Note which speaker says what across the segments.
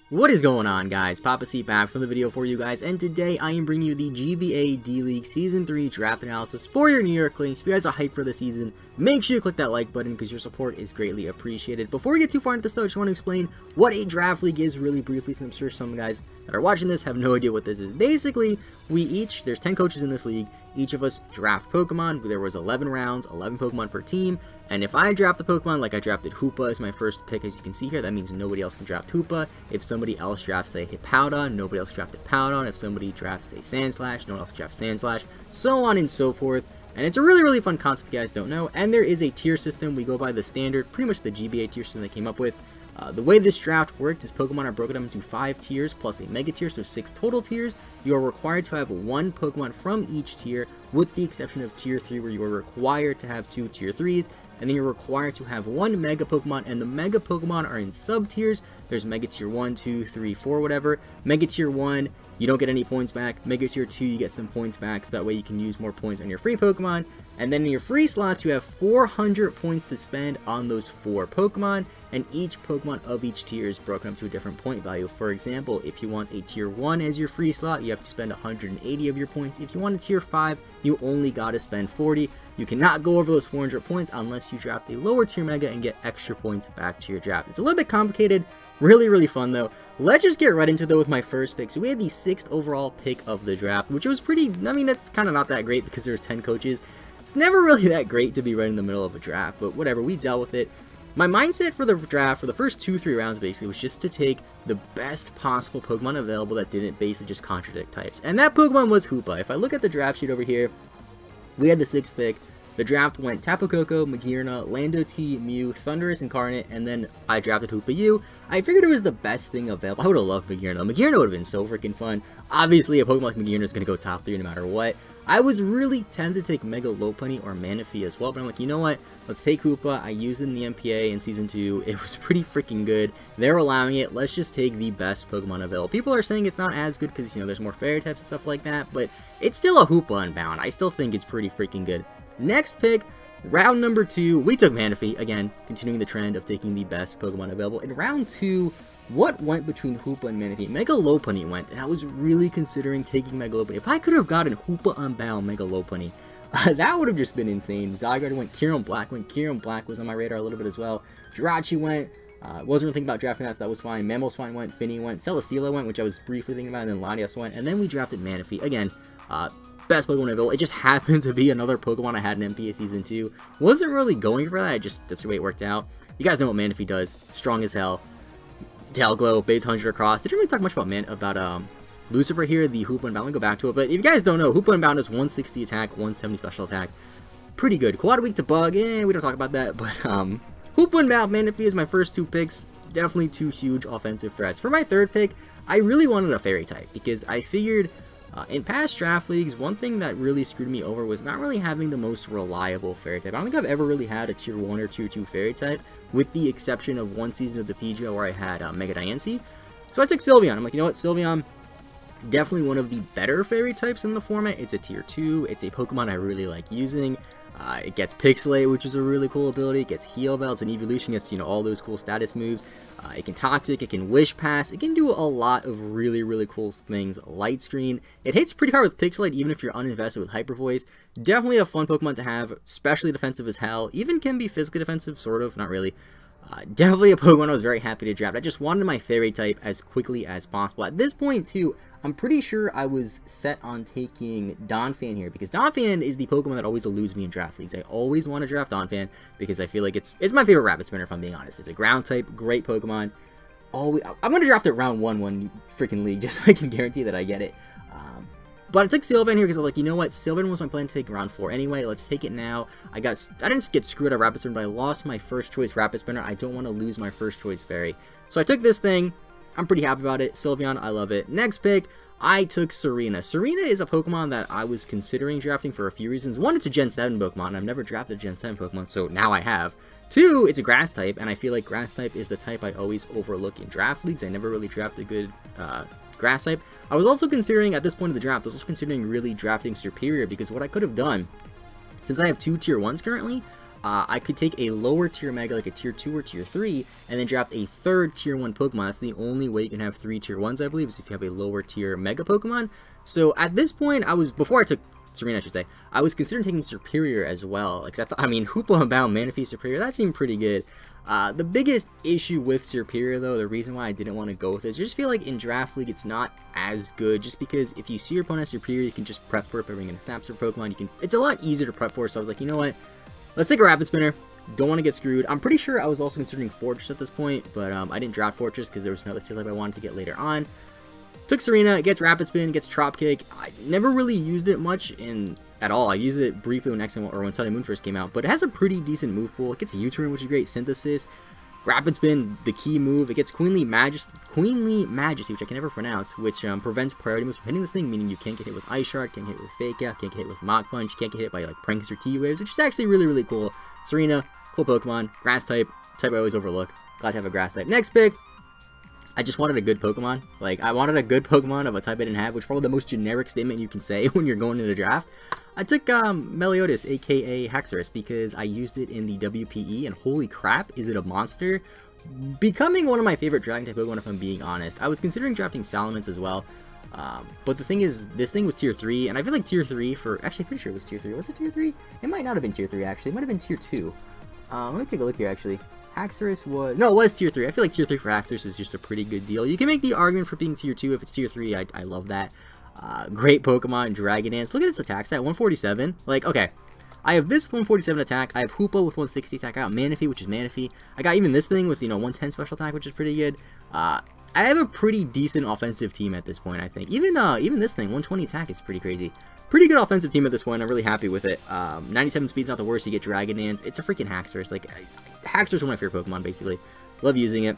Speaker 1: What is going on, guys? PaPaSea back from the video for you guys, and today I am bringing you the GBA D-League Season 3 draft analysis for your New York Klinks. If you guys are hyped for the season, make sure you click that like button because your support is greatly appreciated. Before we get too far into this though, I just want to explain what a draft league is really briefly, since I'm sure some guys that are watching this have no idea what this is. Basically, there's 10 coaches in this league, each of us draft Pokemon. There was 11 rounds, 11 Pokemon per team, and if I draft the Pokemon, like I drafted Hoopa as my first pick, as you can see here, that means nobody else can draft Hoopa. If somebody else drafts, say, Hippowdon, nobody else drafted Powdon. If somebody drafts, say, Sandslash, no one else drafts Sandslash, so on and so forth. And it's a really fun concept if you guys don't know. And there is a tier system. We go by the standard, pretty much the GBA tier system they came up with. The way this draft worked is Pokemon are broken up into 5 tiers plus a Mega tier, so 6 total tiers. You are required to have 1 Pokemon from each tier, with the exception of Tier 3, where you are required to have 2 Tier 3s, and then you're required to have 1 Mega Pokemon, and the Mega Pokemon are in sub-tiers. There's Mega Tier 1, 2, 3, 4, whatever. Mega Tier 1, you don't get any points back. Mega Tier 2, you get some points back, so that way you can use more points on your free Pokemon. And then in your free slots, you have 400 points to spend on those 4 Pokemon, and each Pokemon of each tier is broken up to a different point value. For example, if you want a Tier 1 as your free slot, you have to spend 180 of your points. If you want a Tier 5, you only gotta spend 40. You cannot go over those 400 points unless you draft a lower tier Mega and get extra points back to your draft. It's a little bit complicated, really fun though. Let's just get right into it though with my first pick. So we had the 6th overall pick of the draft, which was pretty, I mean, that's kind of not that great because there are 10 coaches. It's never really that great to be right in the middle of a draft, but whatever, we dealt with it. My mindset for the draft, for the first 2-3 rounds basically, was just to take the best possible Pokemon available that didn't basically just contradict types. And that Pokemon was Hoopa. If I look at the draft sheet over here, we had the 6th pick. The draft went Tapu Koko, Magearna, Lando T, Mew, Thundurus Incarnate, and then I drafted Hoopa U. I figured it was the best thing available. I would have loved Magearna. Magearna would have been so freaking fun. Obviously, a Pokemon like Magearna is going to go top 3 no matter what. I was really tempted to take Mega Lopunny or Manaphy as well, but I'm like, you know what? Let's take Hoopa. I used it in the MPA in Season 2. It was pretty freaking good. They're allowing it. Let's just take the best Pokemon available. People are saying it's not as good because, you know, there's more fairy types and stuff like that, but it's still a Hoopa Unbound. I still think it's pretty freaking good. Next pick, round number 2, we took Manaphy. Again, continuing the trend of taking the best Pokemon available. In round 2, what went between Hoopa and Manaphy? Mega Lopunny went, and I was really considering taking Mega Lopunny. If I could have gotten Hoopa Unbound Mega Lopunny, that would have just been insane. Zygarde went, Kyurem Black went, Kyurem Black was on my radar a little bit as well. Jirachi went, wasn't really thinking about drafting that, so that was fine. Mamoswine went, Finny went, Celesteela went, which I was briefly thinking about, and then Latias went, and then we drafted Manaphy. Again, best Pokemon available. It just happened to be another Pokemon I had in MPA Season 2. Wasn't really going for that, that's the way it worked out. You guys know what Manaphy does. Strong as hell. Tail Glow, Base 100 across. Didn't really talk much about Lucifer here, the Hoopa Unbound. I'll go back to it, but if you guys don't know, Hoopa Unbound is 160 attack, 170 special attack. Pretty good. Quad weak to bug, we don't talk about that, but Hoopa Unbound, Manaphy is my first 2 picks. Definitely 2 huge offensive threats. For my 3rd pick, I really wanted a fairy type because I figured in past draft leagues, one thing that really screwed me over was not really having the most reliable fairy type. I don't think I've ever really had a Tier 1 or Tier 2 fairy type, with the exception of one season of the Pidgeot where I had Mega Diancie. So I took Sylveon. I'm like, you know what, Sylveon, definitely one of the better fairy types in the format. It's a Tier 2. It's a Pokemon I really like using. It gets Pixelate, which is a really cool ability. It gets Heal Bell. It's an evolution. It gets, you know, all those cool status moves. It can Toxic. It can Wish Pass. It can do a lot of really cool things. Light Screen. It hits pretty hard with Pixelate, even if you're uninvested with Hyper Voice. Definitely a fun Pokemon to have, especially defensive as hell. Even can be physically defensive, sort of. Not really. Definitely a Pokemon I was very happy to draft. I just wanted my fairy type as quickly as possible. At this point, too, I'm pretty sure I was set on taking Donphan here, because Donphan is the Pokemon that always eludes me in draft leagues. I always want to draft Donphan, because I feel like it's my favorite Rapid Spinner, if I'm being honest. It's a ground type, great Pokemon. I'm going to draft it round 1 freaking league, just so I can guarantee that I get it. But I took Sylveon here because I was like, you know what, Sylveon was my plan to take round 4 anyway. Let's take it now. I didn't get screwed at Rapid Spinner, but I lost my first choice Rapid Spinner. I don't want to lose my first choice Fairy. So I took this thing. I'm pretty happy about it. Sylveon, I love it. Next pick, I took Tsareena. Tsareena is a Pokemon that I was considering drafting for a few reasons. 1, it's a Gen 7 Pokemon, and I've never drafted a Gen 7 Pokemon, so now I have. 2, it's a Grass type, and I feel like Grass type is the type I always overlook in draft leagues. I never really drafted a good Grass type. I was also considering, at this point of the draft, really drafting Superior, because what I could have done, since I have 2 Tier 1s currently, I could take a lower tier Mega, like a tier 2 or tier 3, and then draft a third tier 1 Pokemon. That's the only way you can have 3 tier 1s, I believe, is if you have a lower tier Mega Pokemon. So at this point, before I took Tsareena, I should say, I was considering taking Superior as well. Except, I mean, Hoopa Unbound, Manaphy, Superior, that seemed pretty good. The biggest issue with Superior, though, the reason why I didn't want to go with it, is I just feel like in Draft League it's not as good, just because if you see your opponent as Superior, you can just prep for it by bringing a Snap Super Pokemon. It's a lot easier to prep for, so I was like, you know what, let's take a Rapid Spinner. Don't want to get screwed. I'm pretty sure I was also considering Fortress at this point, but I didn't draft Fortress because there was another tier type I wanted to get later on. Took Tsareena, it gets Rapid Spin, gets Trop Kick. I never really used it much at all. I used it briefly when when Sun and Moon first came out, but it has a pretty decent move pool. It gets a U-turn, which is great, Synthesis, Rapid Spin, the key move. It gets Queenly Majesty, which I can never pronounce, which prevents priority moves from hitting this thing, meaning you can't get hit with Ice Shard, can't get hit with Fake Out, can't get hit with Mach Punch, can't get hit by like Pranks or T-Waves, which is actually really, really cool. Tsareena, cool Pokemon, Grass type I always overlook. Glad to have a Grass type. Next pick, I just wanted a good Pokemon. Like, I wanted a good Pokemon of a type I didn't have, which is probably the most generic statement you can say when you're going into the draft. I took Meliodas, aka Haxorus, because I used it in the WPE, and holy crap, is it a monster. Becoming one of my favorite Dragon-type Pokemon, if I'm being honest. I was considering drafting Salamence as well, but the thing is, this thing was tier 3, and I feel like tier 3 for... Actually, pretty sure it was tier 3. Was it tier 3? It might not have been tier 3, actually. It might have been tier 2. Let me take a look here, actually. Haxorus was... No, it was tier 3. I feel like tier 3 for Haxorus is just a pretty good deal. You can make the argument for being tier 2 if it's tier 3. I love that. Great Pokemon, Dragon Dance. Look at its attack stat, 147. Like, okay. I have this 147 attack. I have Hoopa with 160 attack. I got Manaphy, which is Manaphy. I got even this thing with, 110 special attack, which is pretty good. I have a pretty decent offensive team at this point, I think. Even this thing, 120 attack is pretty crazy. Pretty good offensive team at this point. I'm really happy with it. 97 speed's not the worst. You get Dragon Dance. It's a freaking Haxorus. Like, Haxorus is one of my favorite Pokemon, basically. Love using it.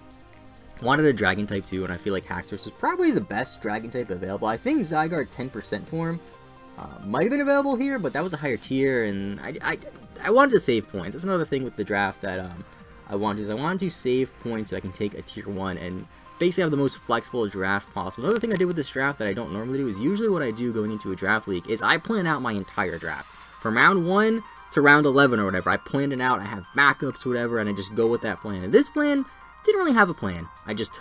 Speaker 1: Wanted a Dragon type too, and I feel like Haxorus was probably the best Dragon type available. I think Zygarde 10% form might have been available here, but that was a higher tier, and I wanted to save points. That's another thing with the draft that I wanted to save points so I can take a tier 1 and basically have the most flexible draft possible. Another thing I did with this draft that I don't normally do is usually what I do going into a draft league is I plan out my entire draft. From round 1 to round 11 or whatever, I planned it out, I have backups, whatever, and I just go with that plan. And this plan didn't really have a plan. I just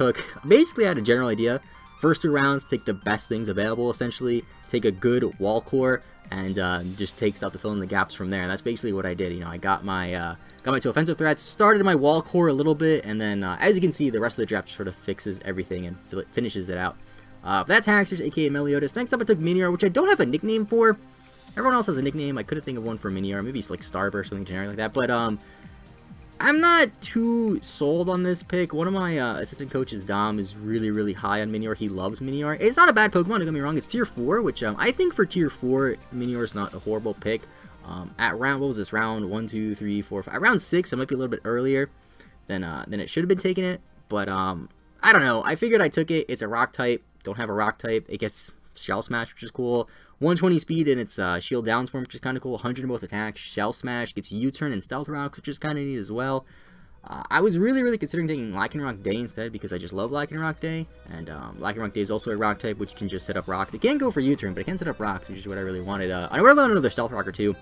Speaker 1: basically I had a general idea. First 2 rounds, take the best things available, essentially. Take a good wall core, and just take stuff to fill in the gaps from there. And that's basically what I did. I got my 2 offensive threats, started my wall core a little bit, and then, as you can see, the rest of the draft sort of fixes everything and finishes it out. That's Haxorus, aka Meliodas. Next up, I took Minior, which I don't have a nickname for. Everyone else has a nickname. I couldn't think of one for Minior. Maybe it's like Starburst or something generic like that. But, I'm not too sold on this pick. One of my assistant coaches, Dom, is really, really high on Minior. He loves Minior. It's not a bad Pokemon, don't get me wrong. It's tier 4, which I think for tier 4, Minior is not a horrible pick. At round, what was this? Round 1, 2, 3, 4, 5. At round 6, it might be a little bit earlier than it should have been taking it. But, I don't know. I figured I took it. It's a rock type. Don't have a rock type. It gets Shell Smash, which is cool. 120 speed in its Shield Downs form, which is kind of cool. 100 in both attacks. Shell Smash gets U-turn and Stealth Rocks, which is kind of neat as well. I was really, really considering taking Lycanroc Day instead because I just love Lycanroc Day. And Lycanroc Day is also a rock type, which can just set up rocks. It can't go for U-turn, but it can set up rocks, which is what I really wanted. I would have done another Stealth Rocker too.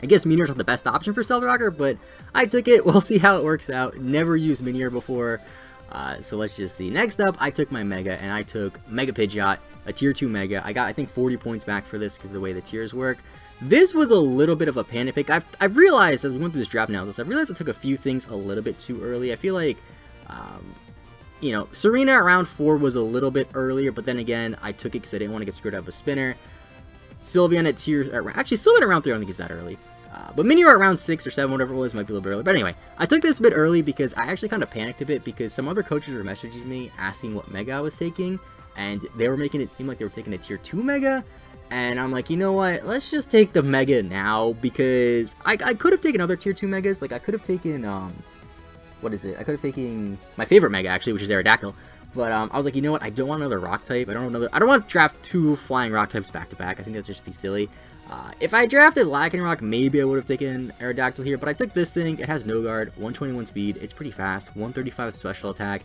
Speaker 1: I guess Minior's not the best option for Stealth Rocker, but I took it. We'll see how it works out. Never used Minior before. So let's just see. Next up, I took my Mega, and I took Mega Pidgeot, a tier 2 Mega. I got, I think, 40 points back for this because of the way the tiers work. This was a little bit of a panic pick. I've realized, as we went through this draft analysis, I've realized I took a few things a little bit too early. I feel like, Tsareena at round 4 was a little bit earlier, but then again, I took it because I didn't want to get screwed out of a spinner. Sylveon at Sylveon at round 3, I don't think it's that early. But Minior at round 6 or 7, whatever it was, might be a little bit early. But anyway, I took this a bit early because I actually kind of panicked a bit because some other coaches were messaging me asking what Mega I was taking, and they were making it seem like they were taking a tier 2 Mega. And I'm like, you know what, let's just take the Mega now, because I could have taken other tier 2 Megas. Like, I could have taken, what is it? I could have taken my favorite Mega, actually, which is Aerodactyl. But I was like, you know what, I don't want another Rock type. I don't want to draft 2 flying Rock types back to back. I think that'd just be silly. If I drafted Lycanroc, maybe I would have taken Aerodactyl here, but I took this thing. It has no guard, 121 speed, it's pretty fast, 135 special attack,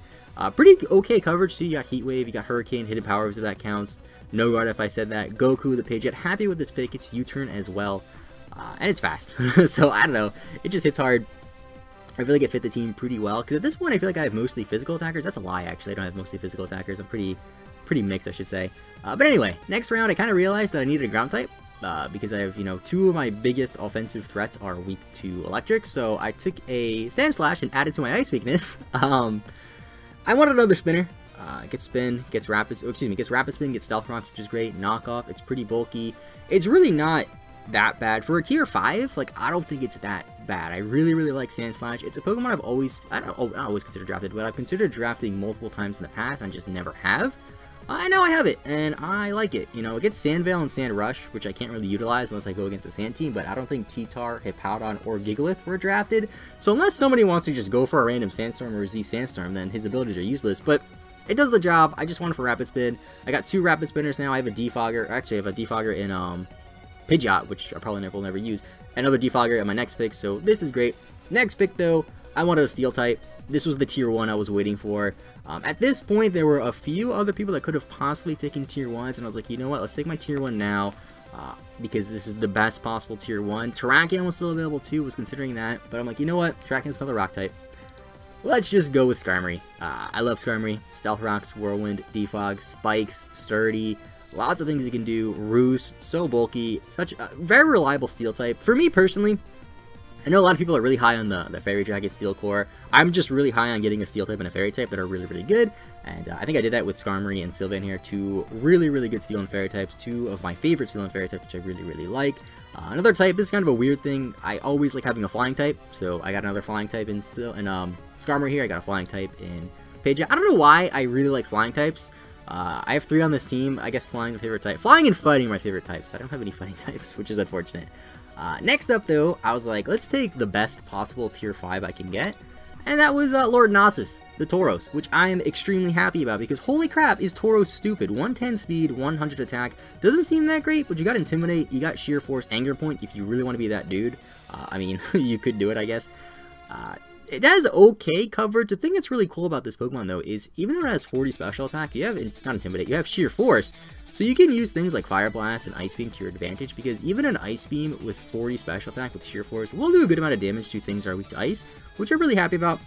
Speaker 1: pretty okay coverage too. You got Heat Wave, you got Hurricane, Hidden Powers if that counts, no guard if I said that. Goku, the Pidgeot, happy with this pick. It's U-turn as well. and it's fast. So I don't know, it just hits hard. I feel like it fit the team pretty well, because at this point I feel like I have mostly physical attackers. That's a lie, actually. I don't have mostly physical attackers. I'm pretty mixed, I should say. But anyway, next round I kind of realized that I needed a ground type, because I have, you know, two of my biggest offensive threats are weak to electric, so I took a Sandslash and added to my ice weakness. I wanted another spinner. Gets spin, gets rapid, gets rapid spin, gets stealth rock, which is great. Knockoff, it's pretty bulky. It's really not that bad for a tier 5. Like, I don't think it's that bad. I really like Sandslash. It's a Pokemon I've always, I don't always consider drafted, but I've considered drafting multiple times in the past and just never have. I know I have it, and I like it. You know, it gets Sand Veil and Sand Rush, which I can't really utilize unless I go against a Sand team, but I don't think T-Tar, Hippowdon, or Gigalith were drafted. So unless somebody wants to just go for a random Sandstorm or a Z Sandstorm, then his abilities are useless, but it does the job. I just want it for Rapid Spin. I got 2 Rapid Spinners now. I have a Defogger. Actually, I have a Defogger in Pidgeot, which I probably will never use. Another Defogger at my next pick, so this is great. Next pick, though, I wanted a Steel type. This was the tier 1 I was waiting for. At this point, there were a few other people that could have possibly taken tier 1s, and I was like, you know what, let's take my tier 1 now, because this is the best possible tier 1. Terrakion was still available too, was considering that, but I'm like, you know what, Terrakion's another rock type. Let's just go with Skarmory. I love Skarmory. Stealth Rocks, Whirlwind, Defog, Spikes, Sturdy, lots of things it can do. Roost, so bulky, such a very reliable Steel type. For me personally, I know a lot of people are really high on the Fairy Dragon Steel Core. I'm just really high on getting a Steel type and a Fairy type that are really good. And I think I did that with Skarmory and Sylveon here. 2 really good Steel and Fairy types. 2 of my favorite Steel and Fairy types, which I really like. Another type, this is kind of a weird thing. I always like having a flying type, so I got another flying type in Skarmory here. I got a flying type in Pidgeot. I don't know why I really like flying types. I have 3 on this team. I guess flying is my favorite type. Flying and fighting are my favorite types. I don't have any fighting types, which is unfortunate. Next up, though, I was like, let's take the best possible tier 5 I can get. And that was Lord Nasus, the Tauros, which I am extremely happy about because holy crap, is Tauros stupid. 110 speed, 100 attack. Doesn't seem that great, but you got Intimidate, you got Sheer Force, Anger Point if you really want to be that dude. I mean, you could do it, I guess. It has okay coverage. The thing that's really cool about this Pokemon, though, is even though it has 40 special attack, you have, not Intimidate, you have Sheer Force. So you can use things like Fire Blast and Ice Beam to your advantage, because even an Ice Beam with 40 special attack with Sheer Force will do a good amount of damage to things that are weak to Ice, which I'm really happy about.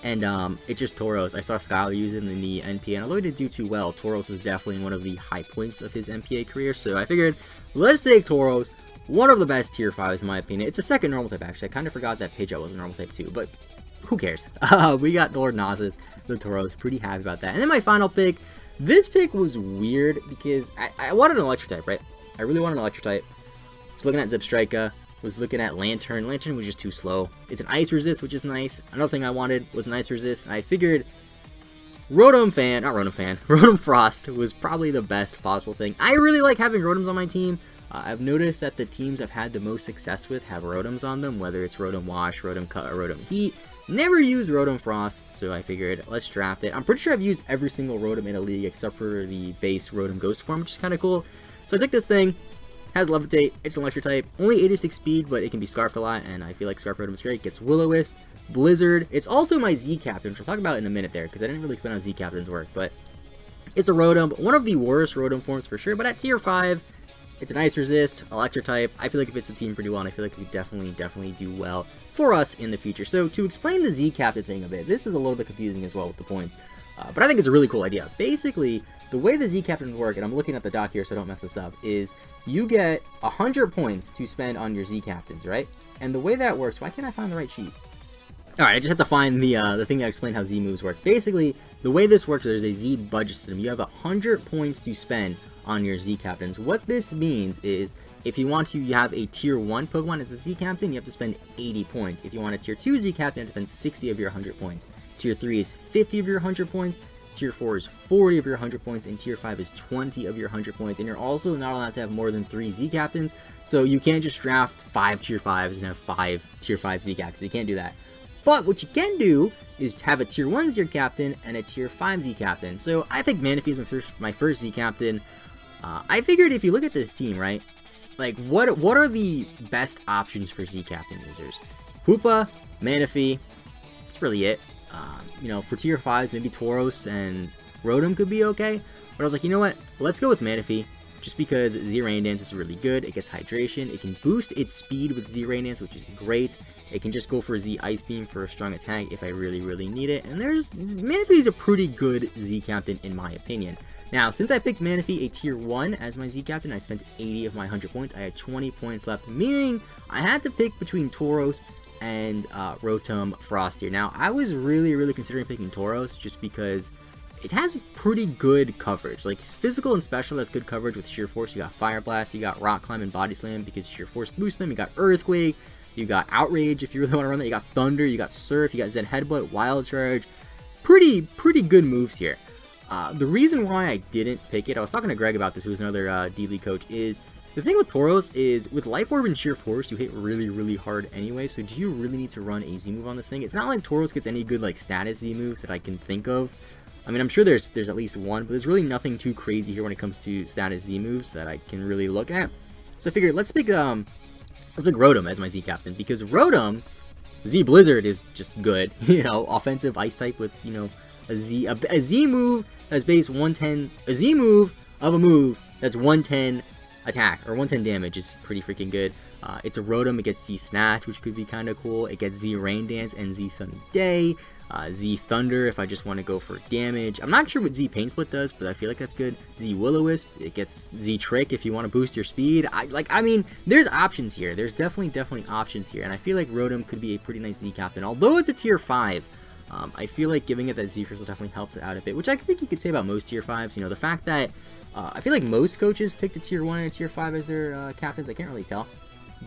Speaker 1: And it's just Tauros. I saw Skylar use it in the NPA, and although he didn't do too well, Tauros was definitely one of the high points of his NPA career, so I figured, let's take Tauros. One of the best tier 5s in my opinion. It's a second normal type, actually. I kind of forgot that Pidgeot was a normal type too, but who cares? We got Lord Nasus, the Tauros. Pretty happy about that. And then my final pick. This pick was weird because I wanted an electric type, right? I really wanted an electric type. Was looking at Zebstrika, was looking at Lantern. Lantern was just too slow. It's an ice resist, which is nice. Another thing I wanted was an ice resist. And I figured Rotom-Frost was probably the best possible thing. I really like having Rotoms on my team. I've noticed that the teams I've had the most success with have Rotoms on them, whether it's Rotom Wash, Rotom Cut, or Rotom Heat. Never used Rotom-Frost, so I figured, let's draft it. I'm pretty sure I've used every single Rotom in a league except for the base Rotom Ghost form, which is kind of cool. So I took this thing, has Levitate, it's an electric type, only 86 speed, but it can be Scarfed a lot, and I feel like Scarf Rotom is great. Gets Will-O-Wisp, Blizzard. It's also my Z-Captain, which I'll talk about in a minute there, because I didn't really explain how Z-Captains work, but it's a Rotom, one of the worst Rotom forms for sure, but at tier 5, it's an Ice Resist, Electric type. I feel like it fits the team pretty well, and I feel like it could definitely do well for us in the future. So to explain the Z-Captain thing a bit, this is a little bit confusing as well with the points, but I think it's a really cool idea. Basically, the way the Z-Captains work, and I'm looking at the doc here so I don't mess this up, is you get 100 points to spend on your Z-Captains, right? And the way that works, why can't I find the right sheet? Alright, I just have to find the thing that explains how Z moves work. Basically, the way this works, there's a Z budget system. You have 100 points to spend on your Z-Captains. What this means is, if you want to have a tier 1 Pokemon as a Z-Captain, you have to spend 80 points. If you want a tier 2 Z-Captain, you have to spend 60 of your 100 points. Tier 3 is 50 of your 100 points. Tier 4 is 40 of your 100 points, and Tier 5 is 20 of your 100 points. And you're also not allowed to have more than 3 Z-Captains, so you can't just draft 5 Tier 5s and have 5 Tier 5 Z-Captains. You can't do that. But what you can do is have a Tier 1 Z-Captain and a Tier 5 Z-Captain. So I think Manaphy is my first Z-Captain. I figured if you look at this team, right, like what are the best options for Z-Captain users? Hoopa, Manaphy, that's really it. You know, for tier 5s, maybe Tauros and Rotom could be okay. But I was like, you know what? Let's go with Manaphy. just because Z Rain Dance is really good. It gets hydration. It can boost its speed with Z Rain Dance, which is great. It can just go for Z Ice Beam for a strong attack if I really need it. And Manaphy is a pretty good Z captain in my opinion. Now, since I picked Manaphy a tier 1 as my Z captain, I spent 80 of my 100 points. I had 20 points left, meaning I had to pick between Tauros and Rotom-Frost here. Now, I was really considering picking Tauros just because it has pretty good coverage. Like, physical and special has good coverage with Sheer Force. You got Fire Blast, you got Rock Climb and Body Slam because Sheer Force boosts them. You got Earthquake, you got Outrage if you really want to run that. You got Thunder, you got Surf, you got Zen Headbutt, Wild Charge. Pretty good moves here. The reason why I didn't pick it, I was talking to Greg about this, who's another D-League coach, is the thing with Tauros is with Life Orb and Sheer Force, you hit really hard anyway, so do you really need to run a Z move on this thing? It's not like Tauros gets any good like status Z moves that I can think of. I mean, I'm sure there's at least one, but there's really nothing too crazy here when it comes to status Z moves that I can really look at. So I figured let's pick Rotom as my Z captain, because Rotom, Z Blizzard is just good, you know, offensive ice type with, you know, a Z move that's base 110, a Z move of a move that's 110 attack, or 110 damage is pretty freaking good. It's a Rotom, it gets Z Snatch, which could be kind of cool. It gets Z Rain Dance and Z Sunny Day, Z Thunder if I just want to go for damage. I'm not sure what Z Pain Split does, but I feel like that's good. Z Will-O-Wisp, it gets Z Trick if you want to boost your speed. I mean, there's options here. There's definitely options here, and I feel like Rotom could be a pretty nice Z captain. Although it's a tier 5, I feel like giving it that Z Crystal definitely helps it out a bit, which I think you could say about most tier 5s. You know, the fact that I feel like most coaches picked a tier 1 and a tier 5 as their captains, I can't really tell.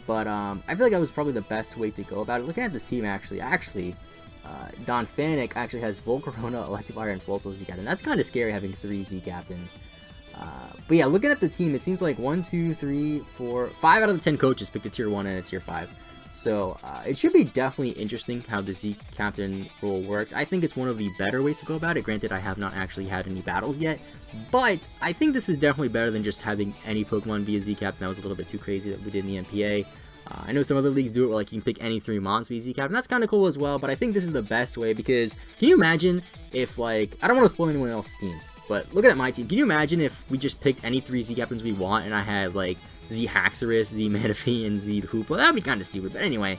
Speaker 1: But I feel like that was probably the best way to go about it. Looking at this team, actually, Don Fanic actually has Volcarona, Electivire, and Floatzel Z captain. That's kind of scary having 3 Z captains. But yeah, looking at the team, it seems like 1, 2, 3, 4, 5 out of the 10 coaches picked a tier 1 and a tier 5. So it should be definitely interesting how the Z captain role works. I think it's one of the better ways to go about it. Granted, I have not actually had any battles yet, but I think this is definitely better than just having any Pokemon be a Z captain. That was a little bit too crazy that we did in the MPA. I know some other leagues do it where like you can pick any 3 mons to be Z captain. That's kind of cool as well, but I think this is the best way because can you imagine if like, I don't want to spoil anyone else's teams, but looking at my team, can you imagine if we just picked any 3 Z captains we want and I had like Z Haxorus, Z Manaphy, and Z Hoopa? That'd be kind of stupid, but anyway,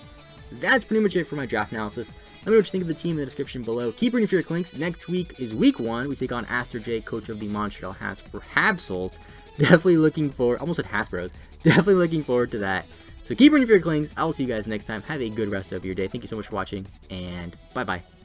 Speaker 1: that's pretty much it for my draft analysis. Let me know what you think of the team in the description below. Keep rooting for your Klinks. Next week is week 1. We take on Aster J, coach of the Montreal Habsels. Definitely looking forward, almost said Hasbros. Definitely looking forward to that. So keep rooting for your Klinks. I will see you guys next time. Have a good rest of your day. Thank you so much for watching, and bye-bye.